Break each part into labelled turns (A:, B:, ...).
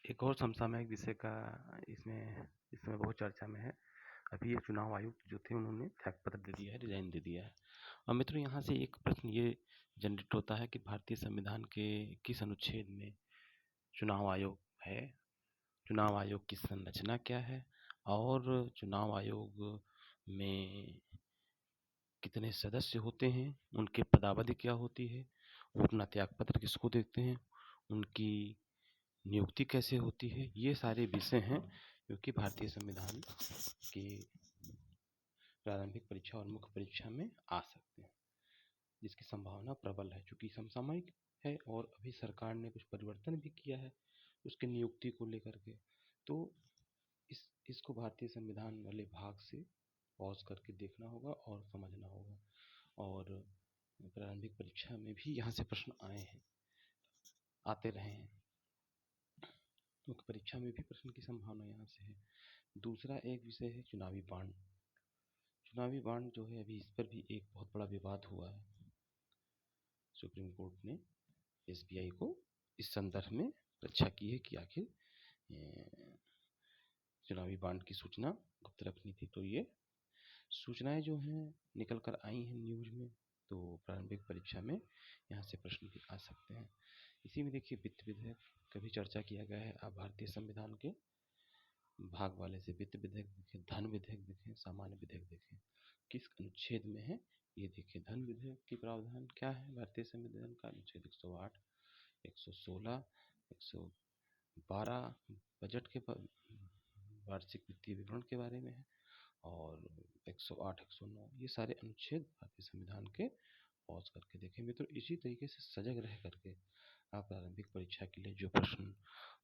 A: एक और समसामयिक विषय का इसमें बहुत चर्चा में है। अभी ये चुनाव आयुक्त जो थे उन्होंने त्यागपत्र दे दिया है, रिजाइन दे दिया है। और मित्रों, यहाँ से एक प्रश्न ये जनरेट होता है कि भारतीय संविधान के किस अनुच्छेद में चुनाव आयोग है, चुनाव आयोग की संरचना क्या है और चुनाव आयोग में कितने सदस्य होते हैं, उनके पदावधि क्या होती है, वो अपना त्यागपत्र किसको देते हैं, उनकी नियुक्ति कैसे होती है। ये सारे विषय हैं जो कि भारतीय संविधान की प्रारंभिक परीक्षा और मुख्य परीक्षा में आ सकते हैं, जिसकी संभावना प्रबल है। चूंकि समसामयिक है और अभी सरकार ने कुछ परिवर्तन भी किया है उसके नियुक्ति को लेकर के, तो इसको भारतीय संविधान वाले भाग से पॉज करके देखना होगा और समझना होगा। और प्रारंभिक परीक्षा में भी यहाँ से प्रश्न आते रहे हैं, मुख्य परीक्षा में भी प्रश्न की संभावना यहाँ से है। दूसरा एक विषय है चुनावी बांड। चुनावी बांड जो है, अभी इस पर भी एक बहुत बड़ा विवाद हुआ है। सुप्रीम कोर्ट ने एसबीआई को इस संदर्भ में परीक्षा की है कि आखिर चुनावी बांड की सूचना गुप्त रखनी थी। तो ये सूचनाएं जो हैं निकल कर आई हैं न्यूज में, तो प्रारंभिक परीक्षा में यहाँ से प्रश्न भी आ सकते हैं। इसी में देखिए, वित्त विधेयक का भी चर्चा किया गया है। आप भारतीय संविधान के भाग वाले से वित्त विधेयक देखें, धन विधेयक देखें, सामान्य विधेयक देखें, किस अनुच्छेद में है ये देखिए। धन विधेयक की प्रावधान क्या है भारतीय संविधान का? अनुच्छेद 108, 116, 112 बजट के वार्षिक वित्तीय विवरण के बारे में है, और 108, 109 ये सारे अनुच्छेद भारतीय संविधान के पॉज करके देखें मित्रों। इसी तरीके से सजग रह करके आप प्रारंभिक परीक्षा के लिए जो प्रश्न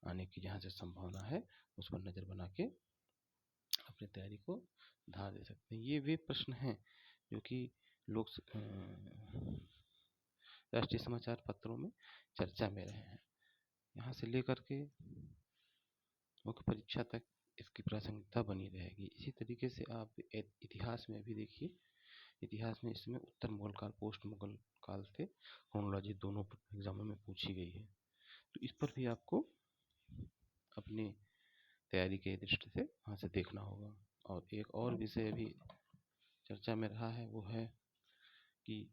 A: आने की जहाँ से संभावना है उस पर नज़र बना के अपनी तैयारी को धार दे सकते हैं। ये वे प्रश्न हैं जो कि लोग राष्ट्रीय समाचार पत्रों में चर्चा में रहे हैं। यहाँ से लेकर के मुख्य परीक्षा तक इसकी प्रासंगिकता बनी रहेगी। इसी तरीके से आप इतिहास में भी देखिए, इतिहास में इसमें उत्तर मुगल काल, पोस्ट मुगल काल से क्रोनोलॉजी दोनों एग्जामों में पूछी गई है। तो इस पर भी आपको अपनी तैयारी के दृष्टि से वहाँ से देखना होगा। और एक और विषय अभी चर्चा में रहा है, वो है कि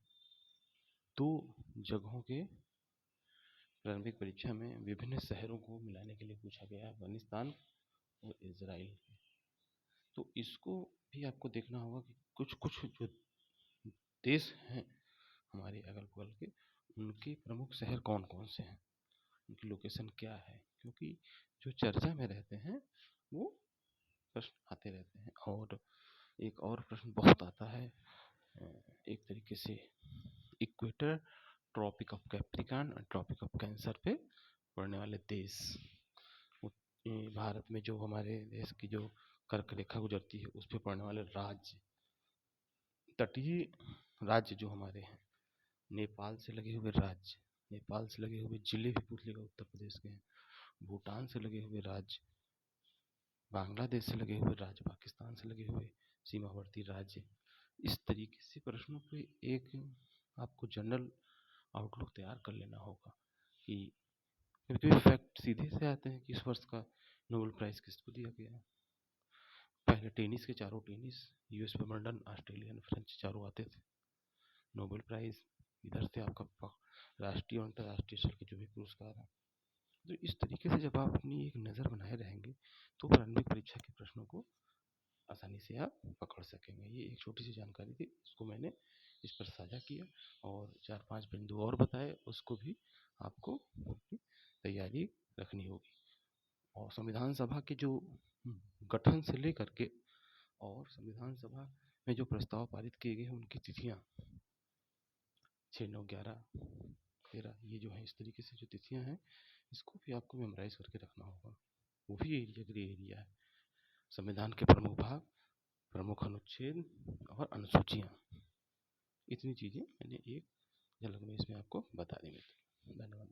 A: 2 जगहों के प्रारंभिक परीक्षा में विभिन्न शहरों को मिलाने के लिए पूछा गया है, अफगानिस्तान और इजराइल। तो इसको भी आपको देखना होगा कि कुछ कुछ जो देश हैं हमारे अगल बगल के, उनके प्रमुख शहर कौन कौन से हैं, उनकी लोकेशन क्या है, क्योंकि जो चर्चा में रहते हैं वो प्रश्न आते रहते हैं। और एक और प्रश्न बहुत आता है, एक तरीके से इक्वेटर, ट्रॉपिक ऑफ कैप्रिकॉर्न और ट्रॉपिक ऑफ कैंसर पे पड़ने वाले देश। भारत में जो हमारे देश की जो कर्क रेखा गुजरती है उस पर पड़ने वाले राज्य, तटीय राज्य जो हमारे हैं, नेपाल से लगे हुए राज्य, नेपाल से लगे हुए जिले भी पूछेगा उत्तर प्रदेश के हैं, भूटान से लगे हुए राज्य, बांग्लादेश से लगे हुए राज्य, पाकिस्तान से लगे हुए सीमावर्ती राज्य। इस तरीके से प्रश्नों पे एक आपको जनरल आउटलुक तैयार कर लेना होगा कि क्योंकि फैक्ट सीधे से आते हैं कि इस वर्ष का नोबेल प्राइज किसको दिया गया है। पहले टेनिस के चारों tennis, US Wimbledon, Australian, French चारों आते थे। नोबेल प्राइज इधर से आपका राष्ट्रीय और अंतर्राष्ट्रीय स्तर के जो भी पुरस्कार हैं। तो इस तरीके से जब आप अपनी एक नज़र बनाए रहेंगे तो प्रारंभिक परीक्षा के प्रश्नों को आसानी से आप पकड़ सकेंगे। ये एक छोटी सी जानकारी थी, इसको मैंने इस पर साझा किया और 4-5 बिंदु और बताए, उसको भी आपको तैयारी रखनी होगी। और संविधान सभा के जो गठन से लेकर के और संविधान सभा में जो प्रस्ताव पारित किए गए हैं उनकी तिथियाँ 6, 9, 11, 13 ये जो है, इस तरीके से जो तिथियाँ हैं इसको भी आपको मेमोराइज करके रखना होगा। वो भी एरिया ग्रे एरिया है। संविधान के प्रमुख भाग, प्रमुख अनुच्छेद और अनुसूचियाँ, इतनी चीज़ें मैंने एक झलक में इसमें आपको बता दी। धन्यवाद।